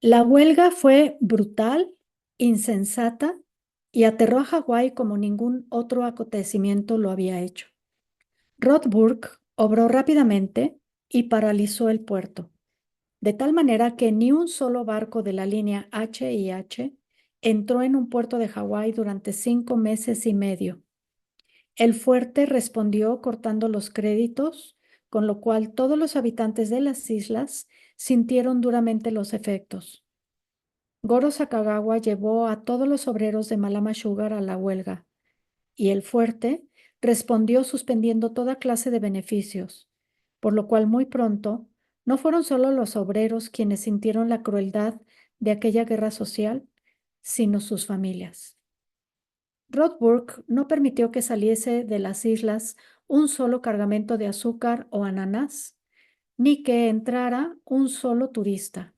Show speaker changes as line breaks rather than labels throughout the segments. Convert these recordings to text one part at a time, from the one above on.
La huelga fue brutal, insensata y aterró a Hawái como ningún otro acontecimiento lo había hecho. Rothburg obró rápidamente y paralizó el puerto, de tal manera que ni un solo barco de la línea H&H entró en un puerto de Hawái durante 5 meses y medio. El fuerte respondió cortando los créditos, con lo cual todos los habitantes de las islas sintieron duramente los efectos. Goro Sakagawa llevó a todos los obreros de Malama Sugar a la huelga y el fuerte respondió suspendiendo toda clase de beneficios, por lo cual muy pronto no fueron solo los obreros quienes sintieron la crueldad de aquella guerra social, sino sus familias. Rothburg no permitió que saliese de las islas un solo cargamento de azúcar o ananás, ni que entrara un solo turista.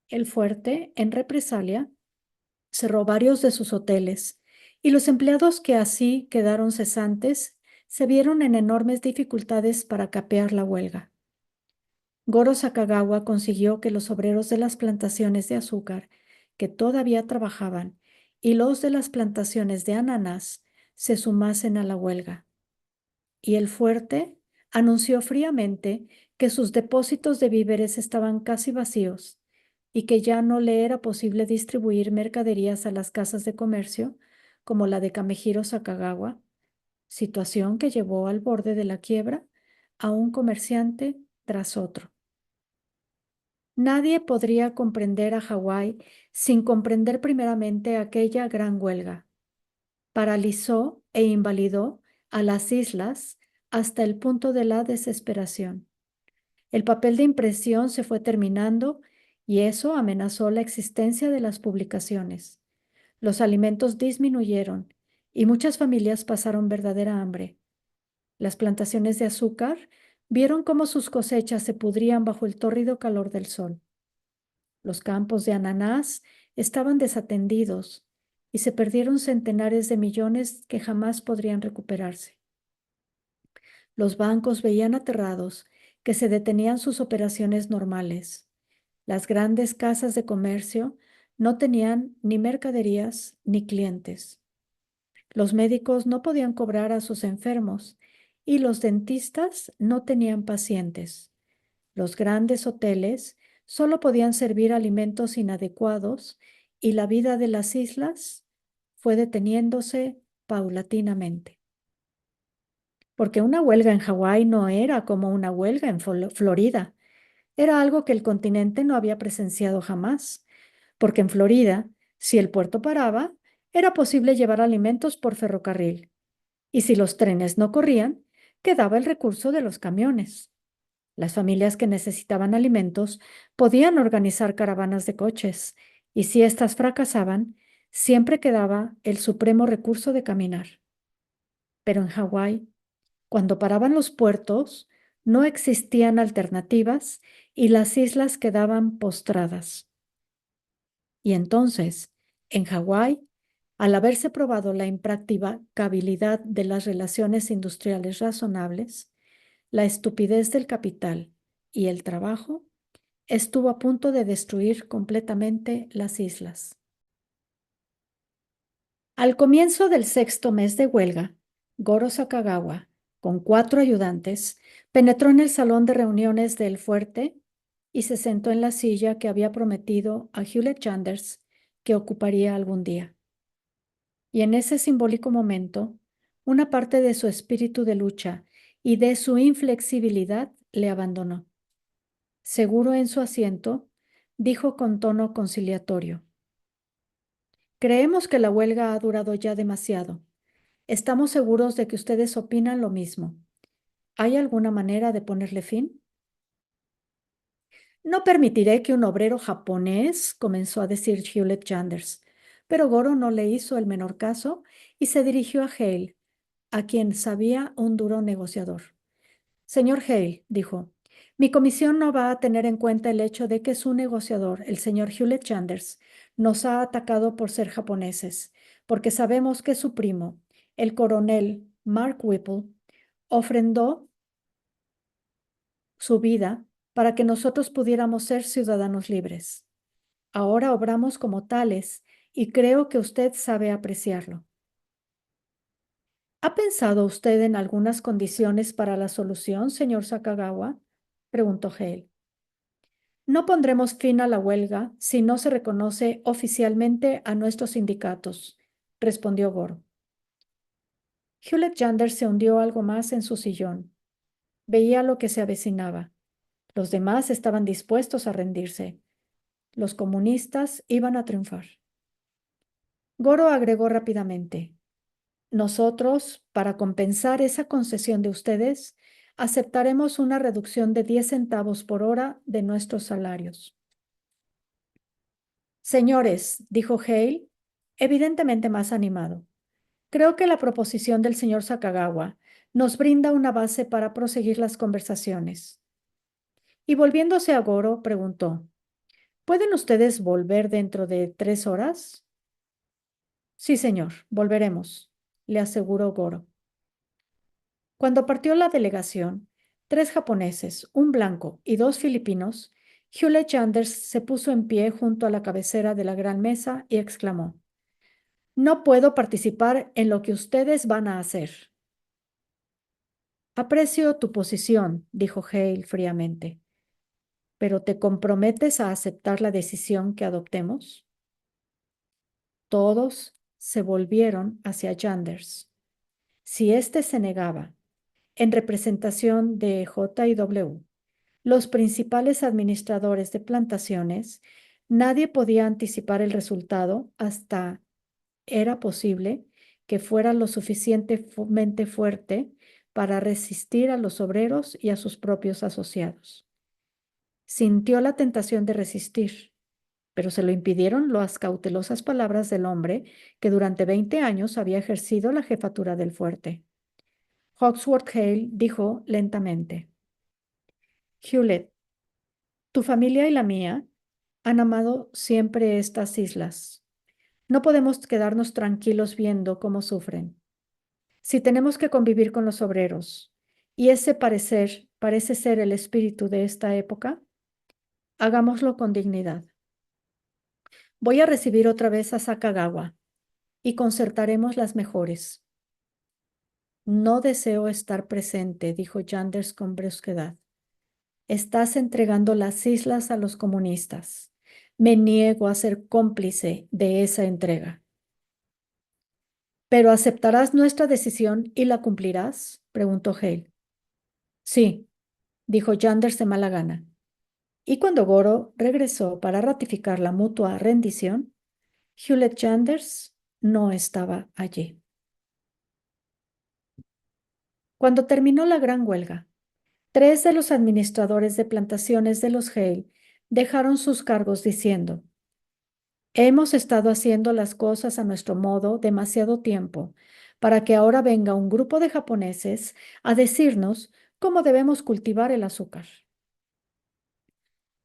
El fuerte, en represalia, cerró varios de sus hoteles y los empleados que así quedaron cesantes se vieron en enormes dificultades para capear la huelga. Goro Sakagawa consiguió que los obreros de las plantaciones de azúcar que todavía trabajaban y los de las plantaciones de ananás se sumasen a la huelga. Y el fuerte anunció fríamente que sus depósitos de víveres estaban casi vacíos y que ya no le era posible distribuir mercaderías a las casas de comercio como la de Kamehiro Sakagawa, situación que llevó al borde de la quiebra a un comerciante tras otro. Nadie podría comprender a Hawái sin comprender primeramente aquella gran huelga. Paralizó e invalidó a las islas hasta el punto de la desesperación. El papel de impresión se fue terminando y eso amenazó la existencia de las publicaciones. Los alimentos disminuyeron y muchas familias pasaron verdadera hambre. Las plantaciones de azúcar vieron cómo sus cosechas se pudrían bajo el tórrido calor del sol. Los campos de ananás estaban desatendidos y se perdieron centenares de millones que jamás podrían recuperarse. Los bancos veían aterrados que se detenían sus operaciones normales. Las grandes casas de comercio no tenían ni mercaderías ni clientes. Los médicos no podían cobrar a sus enfermos y los dentistas no tenían pacientes. Los grandes hoteles solo podían servir alimentos inadecuados y la vida de las islas fue deteniéndose paulatinamente. Porque una huelga en Hawái no era como una huelga en Florida. Era algo que el continente no había presenciado jamás. Porque en Florida, si el puerto paraba, era posible llevar alimentos por ferrocarril. Y si los trenes no corrían, quedaba el recurso de los camiones. Las familias que necesitaban alimentos podían organizar caravanas de coches, y si éstas fracasaban, siempre quedaba el supremo recurso de caminar. Pero en Hawái, cuando paraban los puertos, no existían alternativas y las islas quedaban postradas. Y entonces, en Hawái, al haberse probado la impracticabilidad de las relaciones industriales razonables, la estupidez del capital y el trabajo, estuvo a punto de destruir completamente las islas. Al comienzo del sexto mes de huelga, Goro Sakagawa, con 4 ayudantes, penetró en el salón de reuniones del fuerte y se sentó en la silla que había prometido a Hewlett Chanders que ocuparía algún día. Y en ese simbólico momento, una parte de su espíritu de lucha y de su inflexibilidad le abandonó. Seguro en su asiento, dijo con tono conciliatorio: Creemos que la huelga ha durado ya demasiado. Estamos seguros de que ustedes opinan lo mismo. ¿Hay alguna manera de ponerle fin? No permitiré que un obrero japonés, comenzó a decir Hewlett Chanders, pero Goro no le hizo el menor caso y se dirigió a Hale, a quien sabía un duro negociador. Señor Hale, dijo, mi comisión no va a tener en cuenta el hecho de que su negociador, el señor Hewlett Chanders, nos ha atacado por ser japoneses, porque sabemos que su primo, el coronel Mark Whipple, ofrendó su vida para que nosotros pudiéramos ser ciudadanos libres. Ahora obramos como tales y creo que usted sabe apreciarlo. ¿Ha pensado usted en algunas condiciones para la solución, señor Sakagawa? Preguntó Hale. No pondremos fin a la huelga si no se reconoce oficialmente a nuestros sindicatos, respondió Goro. Hewlett Yander se hundió algo más en su sillón. Veía lo que se avecinaba. Los demás estaban dispuestos a rendirse. Los comunistas iban a triunfar. Goro agregó rápidamente: nosotros, para compensar esa concesión de ustedes, aceptaremos una reducción de 10 centavos por hora de nuestros salarios. Señores, dijo Hale, evidentemente más animado, creo que la proposición del señor Sakagawa nos brinda una base para proseguir las conversaciones. Y volviéndose a Goro, preguntó: ¿pueden ustedes volver dentro de 3 horas? Sí, señor, volveremos, le aseguró Goro. Cuando partió la delegación, 3 japoneses, un blanco y 2 filipinos, Hewlett Chanders se puso en pie junto a la cabecera de la gran mesa y exclamó: no puedo participar en lo que ustedes van a hacer. Aprecio tu posición, dijo Hale fríamente, pero ¿te comprometes a aceptar la decisión que adoptemos? Todos se volvieron hacia Chanders. Si éste se negaba, en representación de J&W, los principales administradores de plantaciones, nadie podía anticipar el resultado hasta era posible que fuera lo suficientemente fuerte para resistir a los obreros y a sus propios asociados. Sintió la tentación de resistir, pero se lo impidieron las cautelosas palabras del hombre que durante 20 años había ejercido la jefatura del fuerte. Hawksworth Hale dijo lentamente: Hewlett, tu familia y la mía han amado siempre estas islas. No podemos quedarnos tranquilos viendo cómo sufren. Si tenemos que convivir con los obreros, y ese parece ser el espíritu de esta época, hagámoslo con dignidad. Voy a recibir otra vez a Sakagawa y concertaremos las mejores. No deseo estar presente, dijo Yanders con brusquedad. Estás entregando las islas a los comunistas. Me niego a ser cómplice de esa entrega. ¿Pero aceptarás nuestra decisión y la cumplirás?, preguntó Hale. Sí, dijo Yanders de mala gana. Y cuando Goro regresó para ratificar la mutua rendición, Hewlett Yanders no estaba allí. Cuando terminó la gran huelga, 3 de los administradores de plantaciones de los Hale dejaron sus cargos diciendo: hemos estado haciendo las cosas a nuestro modo demasiado tiempo para que ahora venga un grupo de japoneses a decirnos cómo debemos cultivar el azúcar.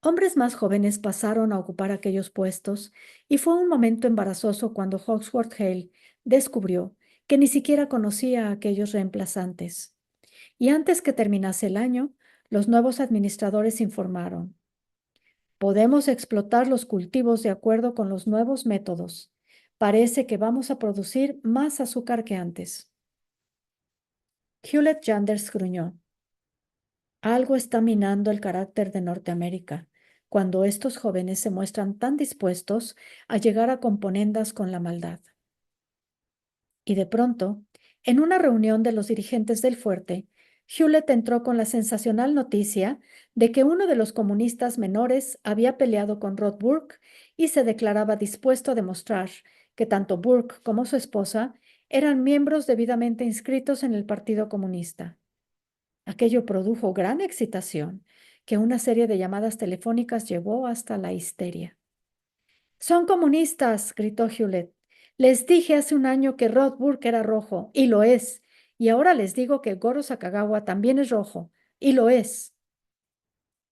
Hombres más jóvenes pasaron a ocupar aquellos puestos y fue un momento embarazoso cuando Hawksworth Hale descubrió que ni siquiera conocía a aquellos reemplazantes. Y antes que terminase el año, los nuevos administradores informaron: podemos explotar los cultivos de acuerdo con los nuevos métodos. Parece que vamos a producir más azúcar que antes. Hewlett Yanders gruñó: algo está minando el carácter de Norteamérica cuando estos jóvenes se muestran tan dispuestos a llegar a componendas con la maldad. Y de pronto, en una reunión de los dirigentes del fuerte, Hewlett entró con la sensacional noticia de que uno de los comunistas menores había peleado con Rod Burke y se declaraba dispuesto a demostrar que tanto Burke como su esposa eran miembros debidamente inscritos en el Partido Comunista. Aquello produjo gran excitación, que una serie de llamadas telefónicas llevó hasta la histeria. Son comunistas, gritó Hewlett. Les dije hace un año que Rod Burke era rojo, y lo es. Y ahora les digo que Goro Sakagawa también es rojo, y lo es.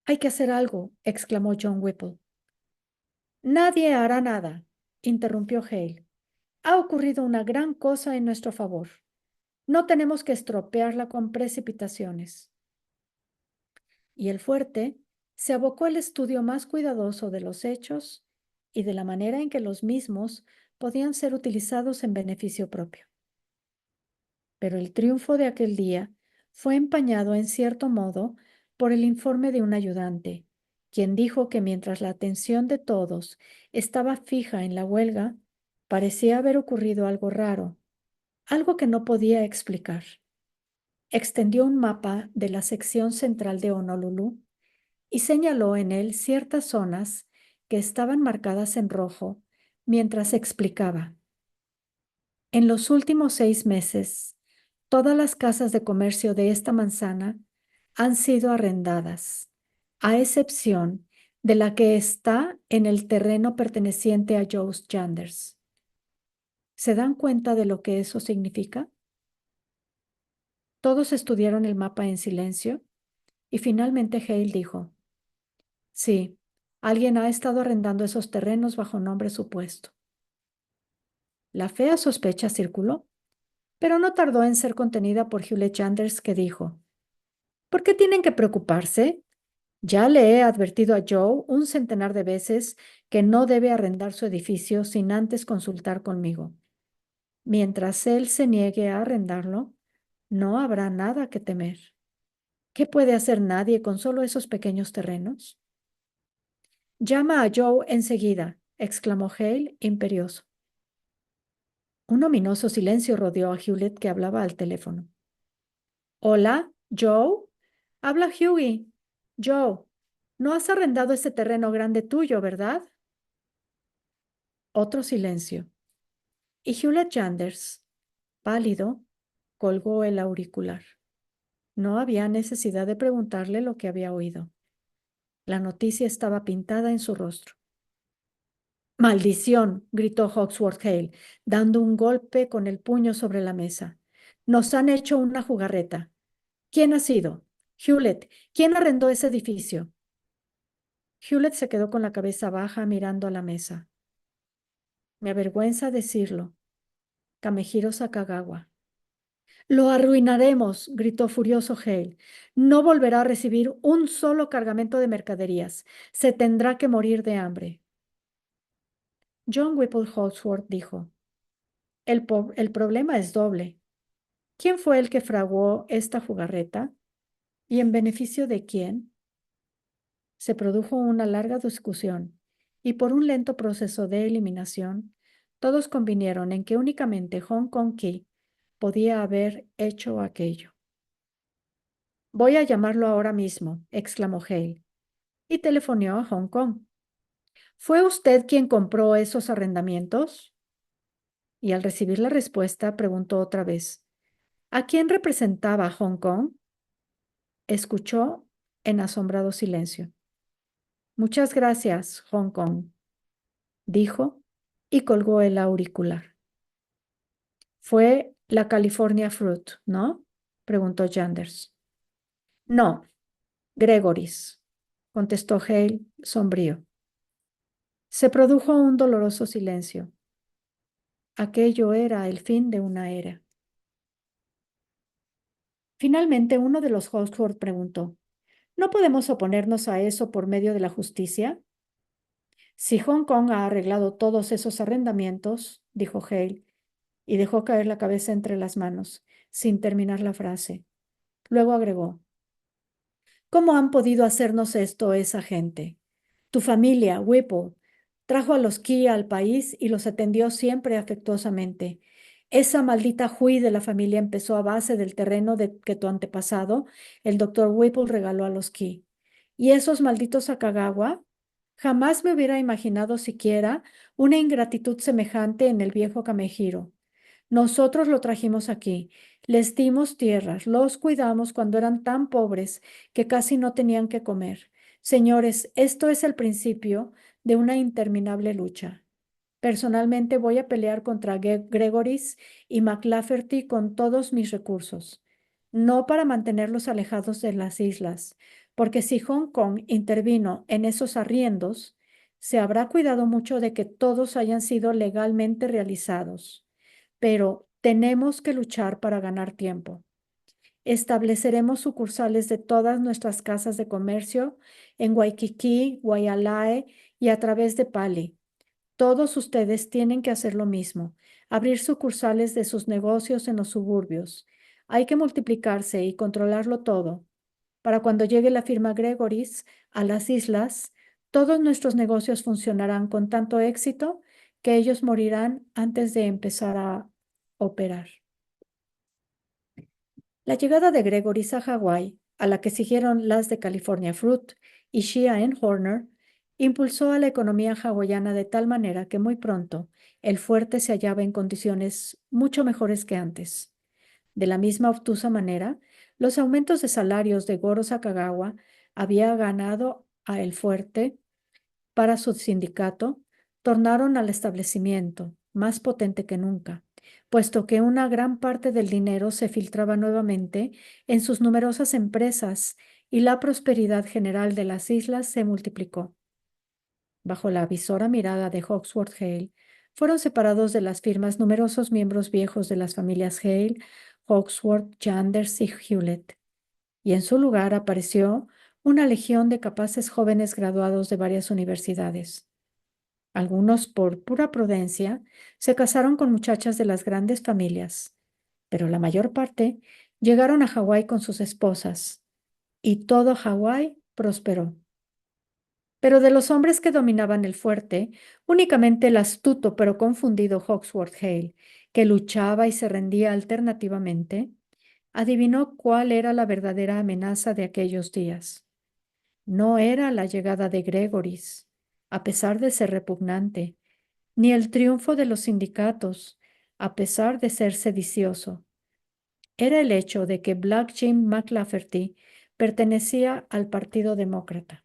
Hay que hacer algo, exclamó John Whipple. Nadie hará nada, interrumpió Hale. Ha ocurrido una gran cosa en nuestro favor. No tenemos que estropearla con precipitaciones. Y el fuerte se abocó al estudio más cuidadoso de los hechos y de la manera en que los mismos podían ser utilizados en beneficio propio. Pero el triunfo de aquel día fue empañado en cierto modo por el informe de un ayudante, quien dijo que mientras la atención de todos estaba fija en la huelga, parecía haber ocurrido algo raro, algo que no podía explicar. Extendió un mapa de la sección central de Honolulu y señaló en él ciertas zonas que estaban marcadas en rojo mientras explicaba. En los últimos 6 meses, todas las casas de comercio de esta manzana han sido arrendadas, a excepción de la que está en el terreno perteneciente a Joe Janders. ¿Se dan cuenta de lo que eso significa? Todos estudiaron el mapa en silencio y finalmente Hale dijo, sí, alguien ha estado arrendando esos terrenos bajo nombre supuesto. La fea sospecha circuló, pero no tardó en ser contenida por Hewlett Janders, que dijo, ¿por qué tienen que preocuparse? Ya le he advertido a Joe un centenar de veces que no debe arrendar su edificio sin antes consultar conmigo. Mientras él se niegue a arrendarlo, no habrá nada que temer. ¿Qué puede hacer nadie con solo esos pequeños terrenos? Llama a Joe enseguida, exclamó Hale, imperioso. Un ominoso silencio rodeó a Hewlett, que hablaba al teléfono. Hola, Joe. Habla Hughie. Joe, no has arrendado ese terreno grande tuyo, ¿verdad? Otro silencio. Y Hewlett Janders, pálido, colgó el auricular. No había necesidad de preguntarle lo que había oído. La noticia estaba pintada en su rostro. ¡Maldición! Gritó Hawksworth Hale, dando un golpe con el puño sobre la mesa. Nos han hecho una jugarreta. ¿Quién ha sido? Hewlett, ¿quién arrendó ese edificio? Hewlett se quedó con la cabeza baja mirando a la mesa. Me avergüenza decirlo. Kamehiro Sakagawa. Lo arruinaremos, gritó furioso Hale. No volverá a recibir un solo cargamento de mercaderías. Se tendrá que morir de hambre. John Whipple Holdsworth dijo, el problema es doble. ¿Quién fue el que fraguó esta jugarreta? ¿Y en beneficio de quién? Se produjo una larga discusión y por un lento proceso de eliminación, todos convinieron en que únicamente Hong Kong Key podía haber hecho aquello. Voy a llamarlo ahora mismo, exclamó Hale, y telefoneó a Hong Kong. ¿Fue usted quien compró esos arrendamientos? Y al recibir la respuesta, preguntó otra vez, ¿a quién representaba Hong Kong? Escuchó en asombrado silencio. Muchas gracias, Hong Kong, dijo y colgó el auricular. Fue la California Fruit, ¿no? Preguntó Janders. No, Gregory's, contestó Hale, sombrío. Se produjo un doloroso silencio. Aquello era el fin de una era. Finalmente, uno de los Hawksworth preguntó, ¿no podemos oponernos a eso por medio de la justicia? Si Hong Kong ha arreglado todos esos arrendamientos, dijo Hale, y dejó caer la cabeza entre las manos, sin terminar la frase. Luego agregó, ¿cómo han podido hacernos esto esa gente? Tu familia, Whipple, trajo a los Key al país y los atendió siempre afectuosamente. Esa maldita Hui de la familia empezó a base del terreno que tu antepasado, el doctor Whipple, regaló a los Key. Y esos malditos Akagawa, jamás me hubiera imaginado siquiera una ingratitud semejante en el viejo Kamehiro. Nosotros lo trajimos aquí, les dimos tierras, los cuidamos cuando eran tan pobres que casi no tenían que comer. Señores, esto es el principio de una interminable lucha. Personalmente voy a pelear contra Gregory's y McLafferty con todos mis recursos, no para mantenerlos alejados de las islas, porque si Hong Kong intervino en esos arriendos, se habrá cuidado mucho de que todos hayan sido legalmente realizados. Pero tenemos que luchar para ganar tiempo. Estableceremos sucursales de todas nuestras casas de comercio en Waikiki, Waialae y a través de Pali. Todos ustedes tienen que hacer lo mismo, abrir sucursales de sus negocios en los suburbios. Hay que multiplicarse y controlarlo todo. Para cuando llegue la firma Gregoris a las islas, todos nuestros negocios funcionarán con tanto éxito que ellos morirán antes de empezar a operar. La llegada de Gregory's a Hawái, a la que siguieron las de California Fruit y Shea Horner, impulsó a la economía hawaiana de tal manera que muy pronto el fuerte se hallaba en condiciones mucho mejores que antes. De la misma obtusa manera, los aumentos de salarios de Goro Sakagawa había ganado a el fuerte para su sindicato, tornaron al establecimiento más potente que nunca, puesto que una gran parte del dinero se filtraba nuevamente en sus numerosas empresas y la prosperidad general de las islas se multiplicó. Bajo la avisora mirada de Hawksworth Hale, fueron separados de las firmas numerosos miembros viejos de las familias Hale, Hawksworth, Chanders y Hewlett, y en su lugar apareció una legión de capaces jóvenes graduados de varias universidades. Algunos, por pura prudencia, se casaron con muchachas de las grandes familias, pero la mayor parte llegaron a Hawái con sus esposas, y todo Hawái prosperó. Pero de los hombres que dominaban el fuerte, únicamente el astuto pero confundido Hawksworth Hale, que luchaba y se rendía alternativamente, adivinó cuál era la verdadera amenaza de aquellos días. No era la llegada de Gregory's, a pesar de ser repugnante, ni el triunfo de los sindicatos, a pesar de ser sedicioso. Era el hecho de que Black Jim McLafferty pertenecía al Partido Demócrata.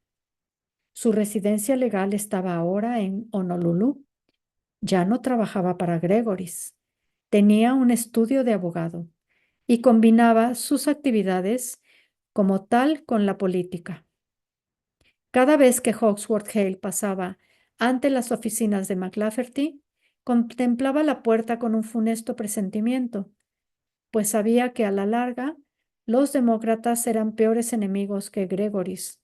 Su residencia legal estaba ahora en Honolulu. Ya no trabajaba para Gregory's. Tenía un estudio de abogado y combinaba sus actividades como tal con la política. Cada vez que Hawksworth Hale pasaba ante las oficinas de McLafferty, contemplaba la puerta con un funesto presentimiento, pues sabía que a la larga los demócratas eran peores enemigos que Gregory's,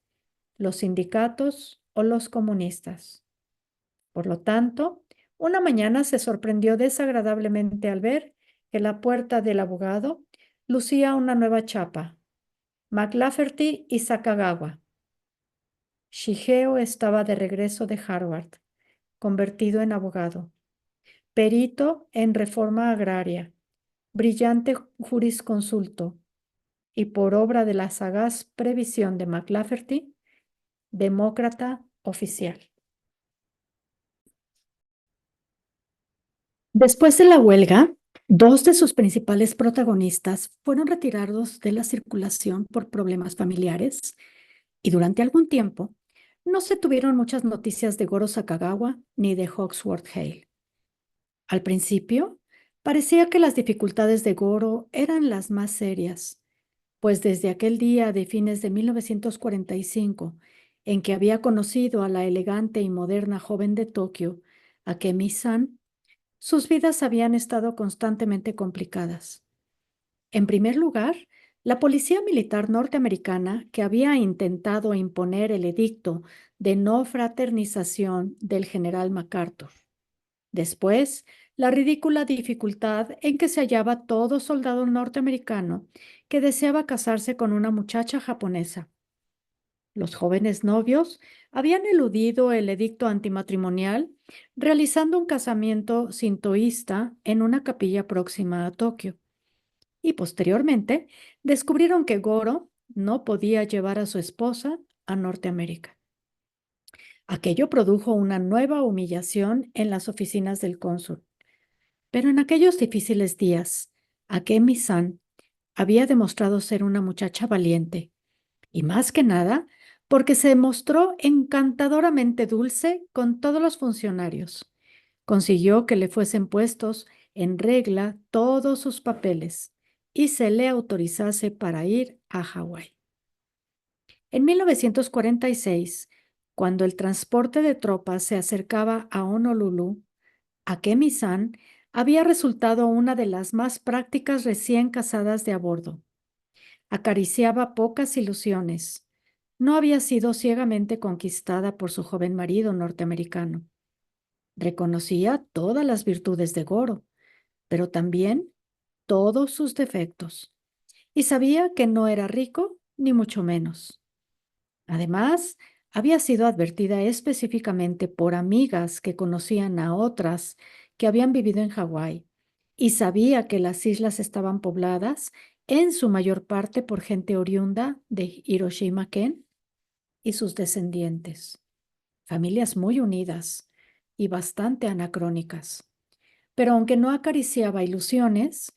los sindicatos o los comunistas. Por lo tanto, una mañana se sorprendió desagradablemente al ver que la puerta del abogado lucía una nueva chapa: McLafferty y Sakagawa. Shigeo estaba de regreso de Harvard, convertido en abogado, perito en reforma agraria, brillante jurisconsulto y, por obra de la sagaz previsión de McLafferty, demócrata oficial. Después de la huelga, dos de sus principales protagonistas fueron retirados de la circulación por problemas familiares y durante algún tiempo no se tuvieron muchas noticias de Goro Sakagawa ni de Hawksworth Hale. Al principio, parecía que las dificultades de Goro eran las más serias, pues desde aquel día de fines de 1945, en que había conocido a la elegante y moderna joven de Tokio, Akemi-san, sus vidas habían estado constantemente complicadas. En primer lugar, la policía militar norteamericana, que había intentado imponer el edicto de no fraternización del general MacArthur. Después, la ridícula dificultad en que se hallaba todo soldado norteamericano que deseaba casarse con una muchacha japonesa. Los jóvenes novios habían eludido el edicto antimatrimonial realizando un casamiento sintoísta en una capilla próxima a Tokio. Y posteriormente descubrieron que Goro no podía llevar a su esposa a Norteamérica. Aquello produjo una nueva humillación en las oficinas del cónsul. Pero en aquellos difíciles días, Akemi-san había demostrado ser una muchacha valiente, y más que nada porque se mostró encantadoramente dulce con todos los funcionarios. Consiguió que le fuesen puestos en regla todos sus papeles y se le autorizase para ir a Hawái. En 1946, cuando el transporte de tropas se acercaba a Honolulu, Akemi-san había resultado una de las más prácticas recién casadas de a bordo. Acariciaba pocas ilusiones. No había sido ciegamente conquistada por su joven marido norteamericano. Reconocía todas las virtudes de Goro, pero también todos sus defectos, y sabía que no era rico, ni mucho menos. Además, había sido advertida específicamente por amigas que conocían a otras que habían vivido en Hawái, y sabía que las islas estaban pobladas en su mayor parte por gente oriunda de Hiroshima-ken y sus descendientes, familias muy unidas y bastante anacrónicas. Pero aunque no acariciaba ilusiones,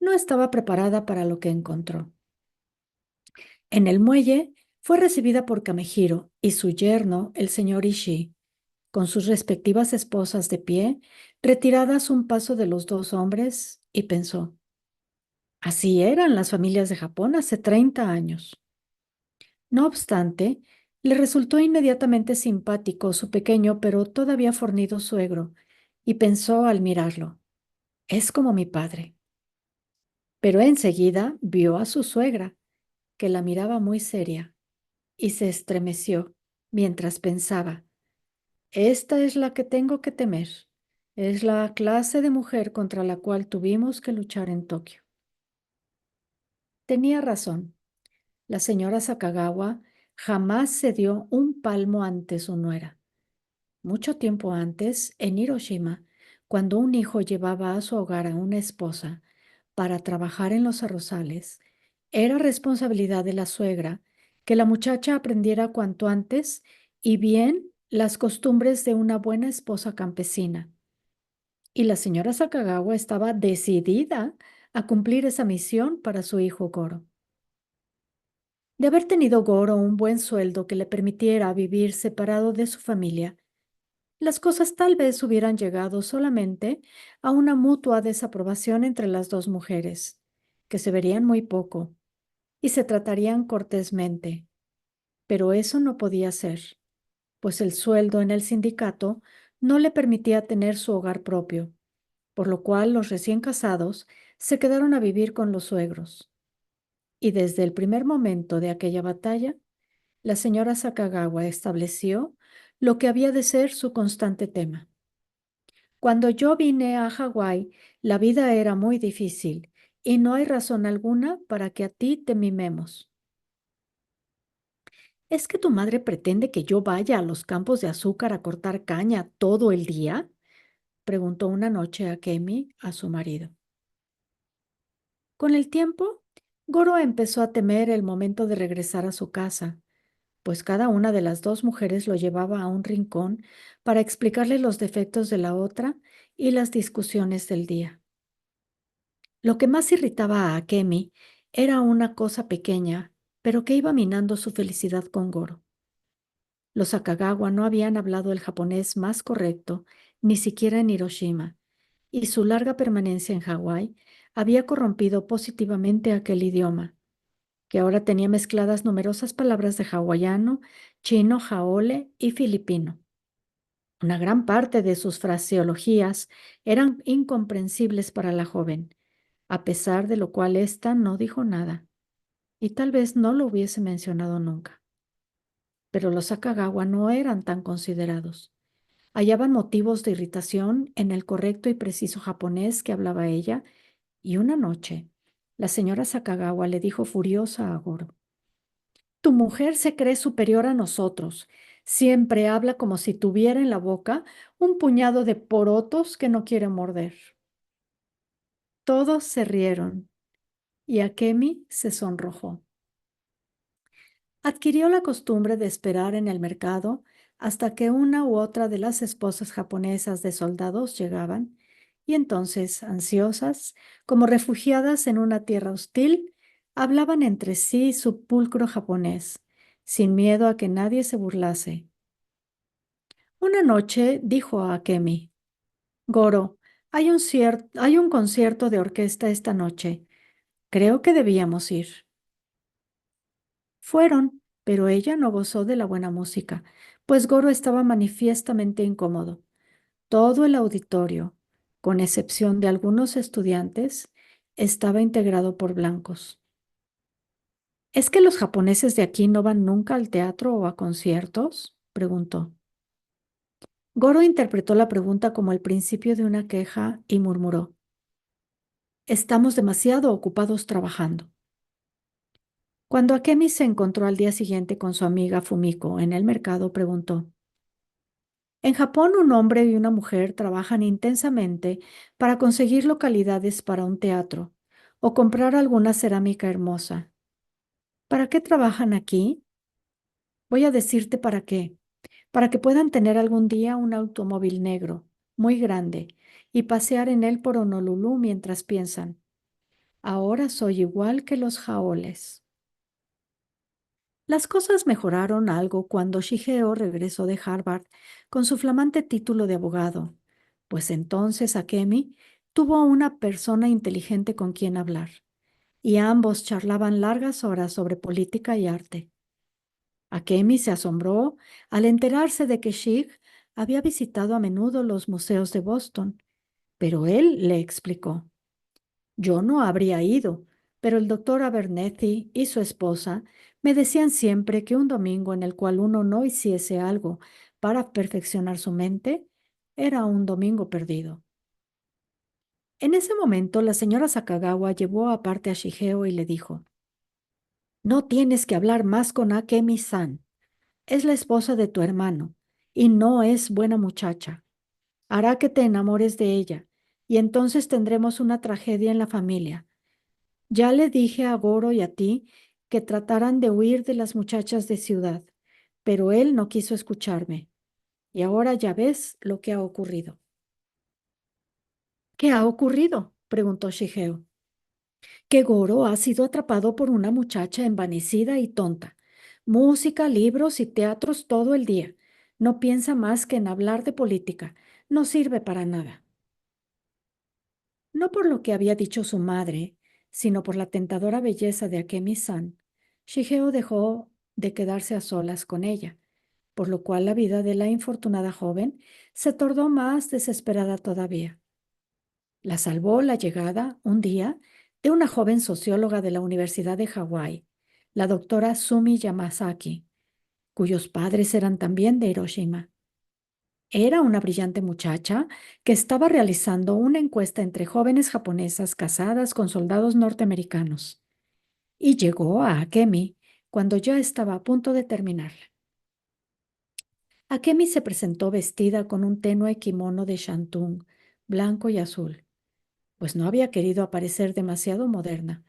no estaba preparada para lo que encontró. En el muelle fue recibida por Kamehiro y su yerno, el señor Ishii, con sus respectivas esposas de pie, retiradas un paso de los dos hombres, y pensó, así eran las familias de Japón hace 30 años. No obstante, le resultó inmediatamente simpático su pequeño pero todavía fornido suegro, y pensó al mirarlo, es como mi padre. Pero enseguida vio a su suegra, que la miraba muy seria, y se estremeció mientras pensaba, esta es la que tengo que temer. Es la clase de mujer contra la cual tuvimos que luchar en Tokio. Tenía razón. La señora Sakagawa jamás se dio un palmo ante su nuera. Mucho tiempo antes, en Hiroshima, cuando un hijo llevaba a su hogar a una esposa para trabajar en los arrozales, era responsabilidad de la suegra que la muchacha aprendiera cuanto antes y bien las costumbres de una buena esposa campesina. Y la señora Sakagawa estaba decidida a cumplir esa misión para su hijo Goro. De haber tenido Goro un buen sueldo que le permitiera vivir separado de su familia, las cosas tal vez hubieran llegado solamente a una mutua desaprobación entre las dos mujeres, que se verían muy poco y se tratarían cortésmente. Pero eso no podía ser, pues el sueldo en el sindicato no le permitía tener su hogar propio, por lo cual los recién casados se quedaron a vivir con los suegros. Y desde el primer momento de aquella batalla, la señora Sakagawa estableció lo que había de ser su constante tema. Cuando yo vine a Hawái, la vida era muy difícil y no hay razón alguna para que a ti te mimemos. ¿Es que tu madre pretende que yo vaya a los campos de azúcar a cortar caña todo el día? Preguntó una noche a Kemi, a su marido. Con el tiempo, Goro empezó a temer el momento de regresar a su casa, pues cada una de las dos mujeres lo llevaba a un rincón para explicarle los defectos de la otra y las discusiones del día. Lo que más irritaba a Akemi era una cosa pequeña, pero que iba minando su felicidad con Goro. Los Akagawa no habían hablado el japonés más correcto, ni siquiera en Hiroshima, y su larga permanencia en Hawái había corrompido positivamente aquel idioma, que ahora tenía mezcladas numerosas palabras de hawaiano, chino, jaole y filipino. Una gran parte de sus fraseologías eran incomprensibles para la joven, a pesar de lo cual ésta no dijo nada, y tal vez no lo hubiese mencionado nunca. Pero los Akagawa no eran tan considerados. Hallaban motivos de irritación en el correcto y preciso japonés que hablaba ella, y una noche la señora Sakagawa le dijo furiosa a Goro, tu mujer se cree superior a nosotros. Siempre habla como si tuviera en la boca un puñado de porotos que no quiere morder. Todos se rieron y Akemi se sonrojó. Adquirió la costumbre de esperar en el mercado hasta que una u otra de las esposas japonesas de soldados llegaban, y entonces, ansiosas, como refugiadas en una tierra hostil, hablaban entre sí su pulcro japonés, sin miedo a que nadie se burlase. Una noche dijo a Akemi, Goro, hay un concierto de orquesta esta noche. Creo que debíamos ir. Fueron, pero ella no gozó de la buena música, pues Goro estaba manifiestamente incómodo. Todo el auditorio, con excepción de algunos estudiantes, estaba integrado por blancos. ¿Es que los japoneses de aquí no van nunca al teatro o a conciertos?, preguntó. Goro interpretó la pregunta como el principio de una queja y murmuró: Estamos demasiado ocupados trabajando. Cuando Akemi se encontró al día siguiente con su amiga Fumiko en el mercado, preguntó: En Japón, un hombre y una mujer trabajan intensamente para conseguir localidades para un teatro o comprar alguna cerámica hermosa. ¿Para qué trabajan aquí? Voy a decirte para qué. Para que puedan tener algún día un automóvil negro, muy grande, y pasear en él por Honolulu mientras piensan: ahora soy igual que los jaoles. Las cosas mejoraron algo cuando Shigeo regresó de Harvard con su flamante título de abogado, pues entonces Akemi tuvo una persona inteligente con quien hablar, y ambos charlaban largas horas sobre política y arte. Akemi se asombró al enterarse de que Shig había visitado a menudo los museos de Boston, pero él le explicó: yo no habría ido, pero el doctor Abernethy y su esposa me decían siempre que un domingo en el cual uno no hiciese algo para perfeccionar su mente era un domingo perdido. En ese momento, la señora Sakagawa llevó aparte a Shigeo y le dijo: no tienes que hablar más con Akemi-san. Es la esposa de tu hermano y no es buena muchacha. Hará que te enamores de ella y entonces tendremos una tragedia en la familia. Ya le dije a Goro y a ti que trataran de huir de las muchachas de ciudad, pero él no quiso escucharme. Y ahora ya ves lo que ha ocurrido. ¿Qué ha ocurrido? Preguntó Shigeo. Que Goro ha sido atrapado por una muchacha envanecida y tonta. Música, libros y teatros todo el día. No piensa más que en hablar de política. No sirve para nada. No por lo que había dicho su madre, sino por la tentadora belleza de Akemi-san, Shigeo dejó de quedarse a solas con ella, por lo cual la vida de la infortunada joven se tornó más desesperada todavía. La salvó la llegada, un día, de una joven socióloga de la Universidad de Hawái, la doctora Sumi Yamazaki, cuyos padres eran también de Hiroshima. Era una brillante muchacha que estaba realizando una encuesta entre jóvenes japonesas casadas con soldados norteamericanos y llegó a Akemi cuando ya estaba a punto de terminarla. Akemi se presentó vestida con un tenue kimono de shantung, blanco y azul, pues no había querido aparecer demasiado moderna.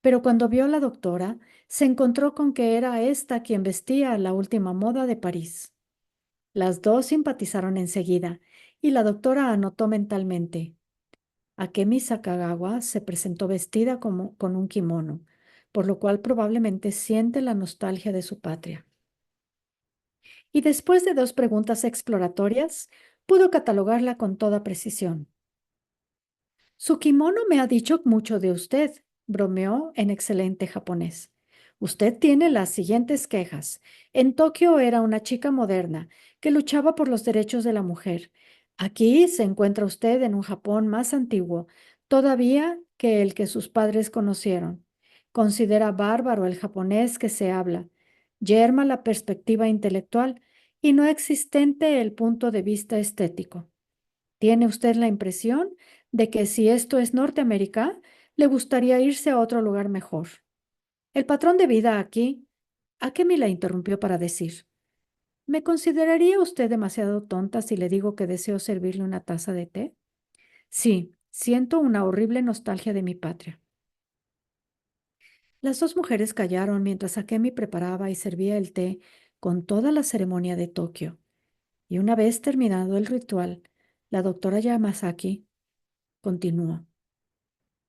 Pero cuando vio a la doctora, se encontró con que era ésta quien vestía la última moda de París. Las dos simpatizaron enseguida y la doctora anotó mentalmente: Akemi Sakagawa se presentó vestida como con un kimono, por lo cual probablemente siente la nostalgia de su patria. Y después de dos preguntas exploratorias, pudo catalogarla con toda precisión. Su kimono me ha dicho mucho de usted, bromeó en excelente japonés. Usted tiene las siguientes quejas. En Tokio era una chica moderna que luchaba por los derechos de la mujer. Aquí se encuentra usted en un Japón más antiguo, todavía que el que sus padres conocieron. Considera bárbaro el japonés que se habla, yerma la perspectiva intelectual y no existente el punto de vista estético. ¿Tiene usted la impresión de que si esto es Norteamérica, le gustaría irse a otro lugar mejor? El patrón de vida aquí, ¿a qué me la interrumpió para decir? ¿Me consideraría usted demasiado tonta si le digo que deseo servirle una taza de té? Sí, siento una horrible nostalgia de mi patria. Las dos mujeres callaron mientras Akemi preparaba y servía el té con toda la ceremonia de Tokio. Y una vez terminado el ritual, la doctora Yamazaki continuó.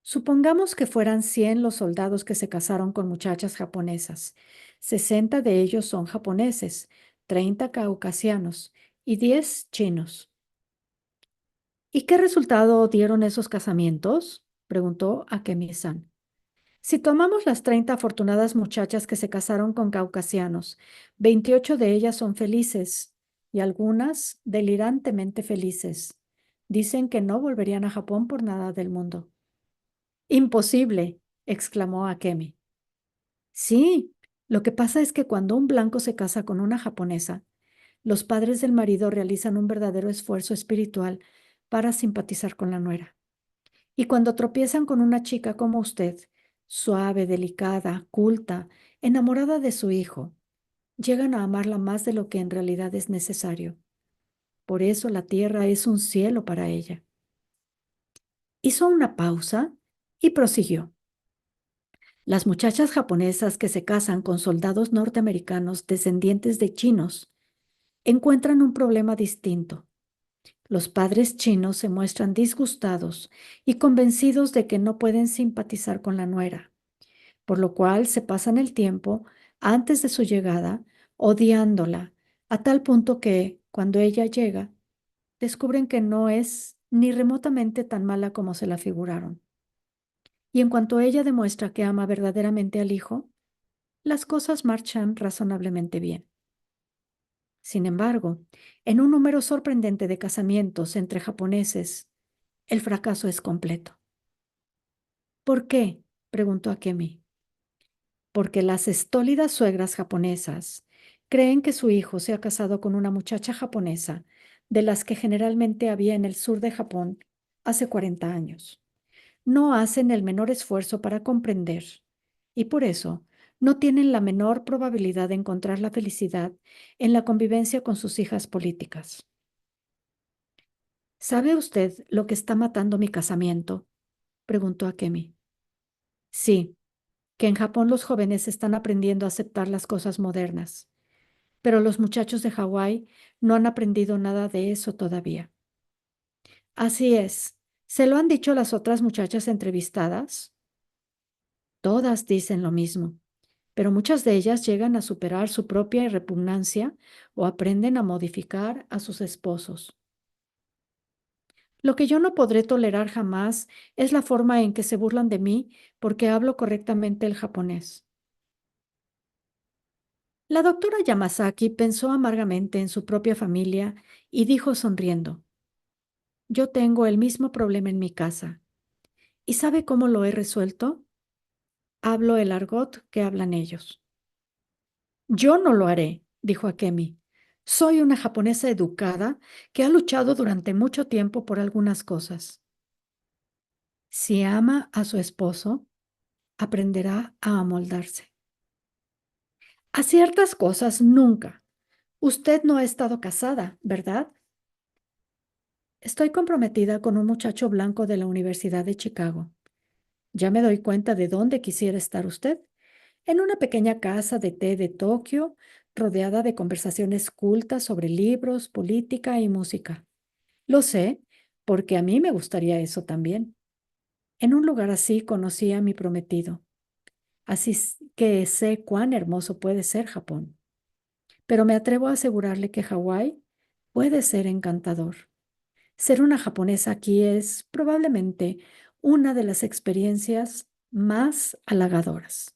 Supongamos que fueran 100 los soldados que se casaron con muchachas japonesas. 60 de ellos son japoneses, 30 caucasianos y 10 chinos. ¿Y qué resultado dieron esos casamientos? Preguntó Akemi-san. Si tomamos las 30 afortunadas muchachas que se casaron con caucasianos, 28 de ellas son felices y algunas delirantemente felices. Dicen que no volverían a Japón por nada del mundo. Imposible, exclamó Akemi. Sí, lo que pasa es que cuando un blanco se casa con una japonesa, los padres del marido realizan un verdadero esfuerzo espiritual para simpatizar con la nuera. Y cuando tropiezan con una chica como usted, suave, delicada, culta, enamorada de su hijo, llegan a amarla más de lo que en realidad es necesario. Por eso la tierra es un cielo para ella. Hizo una pausa y prosiguió. Las muchachas japonesas que se casan con soldados norteamericanos descendientes de chinos encuentran un problema distinto. Los padres chinos se muestran disgustados y convencidos de que no pueden simpatizar con la nuera, por lo cual se pasan el tiempo antes de su llegada odiándola, a tal punto que, cuando ella llega, descubren que no es ni remotamente tan mala como se la figuraron. Y en cuanto ella demuestra que ama verdaderamente al hijo, las cosas marchan razonablemente bien. Sin embargo, en un número sorprendente de casamientos entre japoneses, el fracaso es completo. ¿Por qué?, preguntó Akemi. Porque las estólidas suegras japonesas creen que su hijo se ha casado con una muchacha japonesa, de las que generalmente había en el sur de Japón hace 40 años. No hacen el menor esfuerzo para comprender y por eso no tienen la menor probabilidad de encontrar la felicidad en la convivencia con sus hijas políticas. ¿Sabe usted lo que está matando mi casamiento?, preguntó Akemi. Sí, que en Japón los jóvenes están aprendiendo a aceptar las cosas modernas, pero los muchachos de Hawái no han aprendido nada de eso todavía. Así es. ¿Se lo han dicho las otras muchachas entrevistadas? Todas dicen lo mismo, pero muchas de ellas llegan a superar su propia repugnancia o aprenden a modificar a sus esposos. Lo que yo no podré tolerar jamás es la forma en que se burlan de mí porque hablo correctamente el japonés. La doctora Yamazaki pensó amargamente en su propia familia y dijo sonriendo: Yo tengo el mismo problema en mi casa. ¿Y sabe cómo lo he resuelto? Hablo el argot que hablan ellos. Yo no lo haré, dijo Akemi. Soy una japonesa educada que ha luchado durante mucho tiempo por algunas cosas. Si ama a su esposo, aprenderá a amoldarse. A ciertas cosas nunca. Usted no ha estado casada, ¿verdad? Estoy comprometida con un muchacho blanco de la Universidad de Chicago. Ya me doy cuenta de dónde quisiera estar usted. En una pequeña casa de té de Tokio, rodeada de conversaciones cultas sobre libros, política y música. Lo sé, porque a mí me gustaría eso también. En un lugar así conocí a mi prometido. Que sé cuán hermoso puede ser Japón. Pero me atrevo a asegurarle que Hawái puede ser encantador. Ser una japonesa aquí es probablemente una de las experiencias más halagadoras.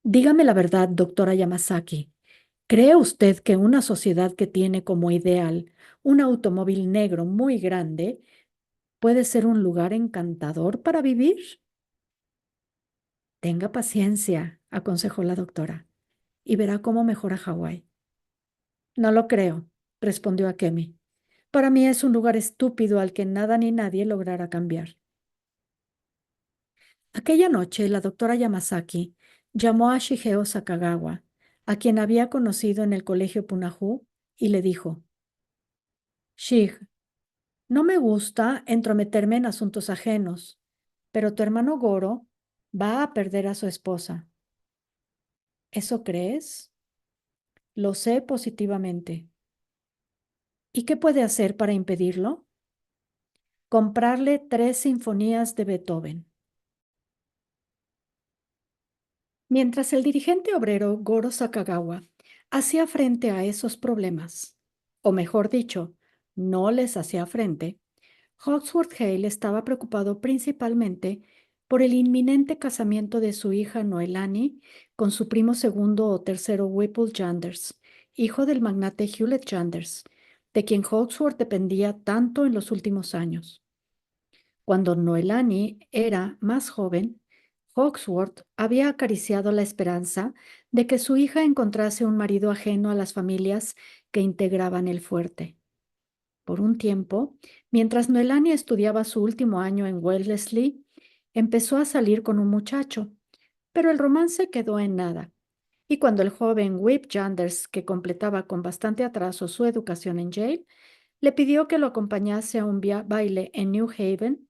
Dígame la verdad, doctora Yamazaki. ¿Cree usted que una sociedad que tiene como ideal un automóvil negro muy grande puede ser un lugar encantador para vivir? Tenga paciencia, aconsejó la doctora, y verá cómo mejora Hawái. No lo creo, respondió Akemi. Para mí es un lugar estúpido al que nada ni nadie logrará cambiar. Aquella noche, la doctora Yamazaki llamó a Shigeo Sakagawa, a quien había conocido en el colegio Punahou, y le dijo: Shig, no me gusta entrometerme en asuntos ajenos, pero tu hermano Goro va a perder a su esposa. ¿Eso crees? Lo sé positivamente. ¿Y qué puede hacer para impedirlo? Comprarle 3 sinfonías de Beethoven. Mientras el dirigente obrero Goro Sakagawa hacía frente a esos problemas, o mejor dicho, no les hacía frente, Hawksworth Hale estaba preocupado principalmente por el inminente casamiento de su hija Noelani con su primo segundo o tercero Whipple Janders, hijo del magnate Hewlett Janders, de quien Hawksworth dependía tanto en los últimos años. Cuando Noelani era más joven, Hawksworth había acariciado la esperanza de que su hija encontrase un marido ajeno a las familias que integraban el fuerte. Por un tiempo, mientras Noelani estudiaba su último año en Wellesley, empezó a salir con un muchacho, pero el romance quedó en nada. Y cuando el joven Whip Janders, que completaba con bastante atraso su educación en Yale, le pidió que lo acompañase a un baile en New Haven,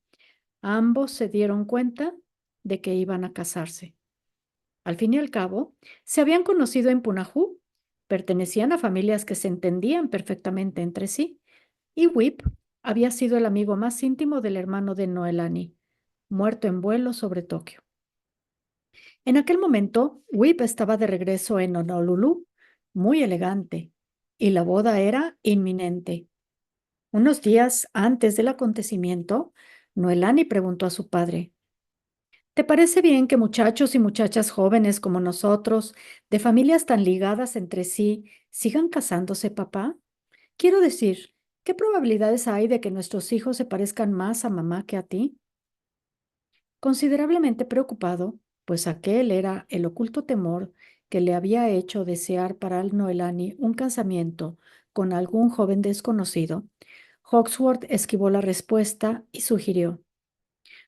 ambos se dieron cuenta de que iban a casarse. Al fin y al cabo, se habían conocido en Punahou, pertenecían a familias que se entendían perfectamente entre sí, y Whip había sido el amigo más íntimo del hermano de Noelani, muerto en vuelo sobre Tokio. En aquel momento, Whip estaba de regreso en Honolulu, muy elegante, y la boda era inminente. Unos días antes del acontecimiento, Noelani preguntó a su padre: ¿te parece bien que muchachos y muchachas jóvenes como nosotros, de familias tan ligadas entre sí, sigan casándose, papá? Quiero decir, ¿qué probabilidades hay de que nuestros hijos se parezcan más a mamá que a ti? Considerablemente preocupado, pues aquel era el oculto temor que le había hecho desear para Noelani un casamiento con algún joven desconocido, Hawksworth esquivó la respuesta y sugirió: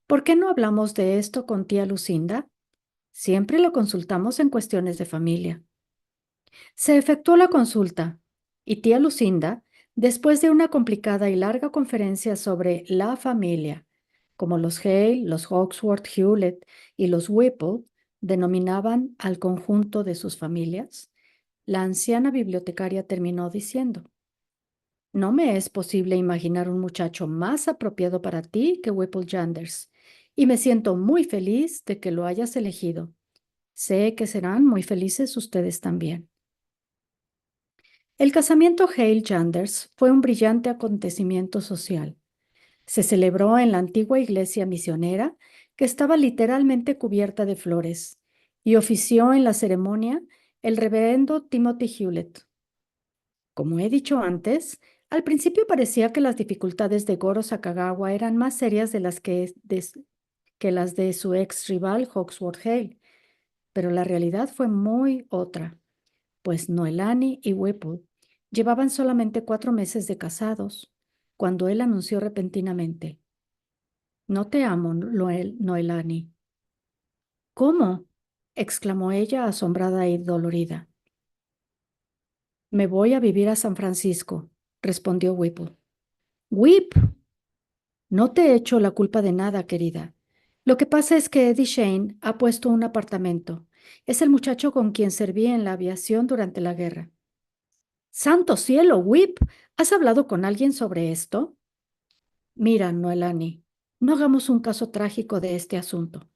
¿por qué no hablamos de esto con tía Lucinda? Siempre lo consultamos en cuestiones de familia. Se efectuó la consulta y tía Lucinda, después de una complicada y larga conferencia sobre la familia, como los Hale, los Hawksworth, Hewlett y los Whipple denominaban al conjunto de sus familias, la anciana bibliotecaria terminó diciendo: no me es posible imaginar un muchacho más apropiado para ti que Whipple Janders, y me siento muy feliz de que lo hayas elegido. Sé que serán muy felices ustedes también. El casamiento Hale-Janders fue un brillante acontecimiento social. Se celebró en la antigua iglesia misionera, que estaba literalmente cubierta de flores, y ofició en la ceremonia el reverendo Timothy Hewlett. Como he dicho antes, al principio parecía que las dificultades de Goro Sakagawa eran más serias que las de su ex rival Hawksworth Hale, pero la realidad fue muy otra, pues Noelani y Whipple llevaban solamente 4 meses de casados cuando él anunció repentinamente: no te amo, Noelani. ¿Cómo? Exclamó ella, asombrada y dolorida. Me voy a vivir a San Francisco, respondió Whipple. Whip, no te echo la culpa de nada, querida. Lo que pasa es que Eddie Shane ha puesto un apartamento. Es el muchacho con quien serví en la aviación durante la guerra. ¡Santo cielo, Whip! ¿Has hablado con alguien sobre esto? Mira, Noelani, no hagamos un caso trágico de este asunto.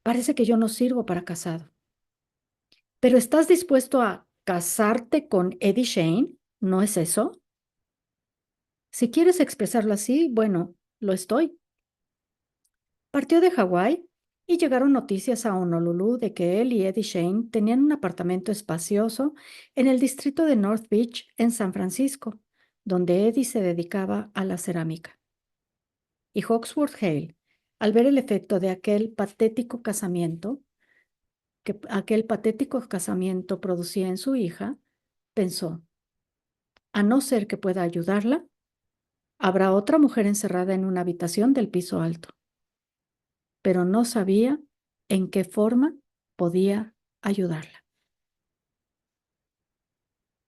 Parece que yo no sirvo para casado. ¿Pero estás dispuesto a casarte con Eddie Shane? ¿No es eso? Si quieres expresarlo así, bueno, lo estoy. Partió de Hawái y llegaron noticias a Honolulu de que él y Eddie Shane tenían un apartamento espacioso en el distrito de North Beach, en San Francisco, donde Eddie se dedicaba a la cerámica. Y Hawksworth Hale, al ver el efecto de aquel patético casamiento producía en su hija, pensó: a no ser que pueda ayudarla, habrá otra mujer encerrada en una habitación del piso alto. Pero no sabía en qué forma podía ayudarla.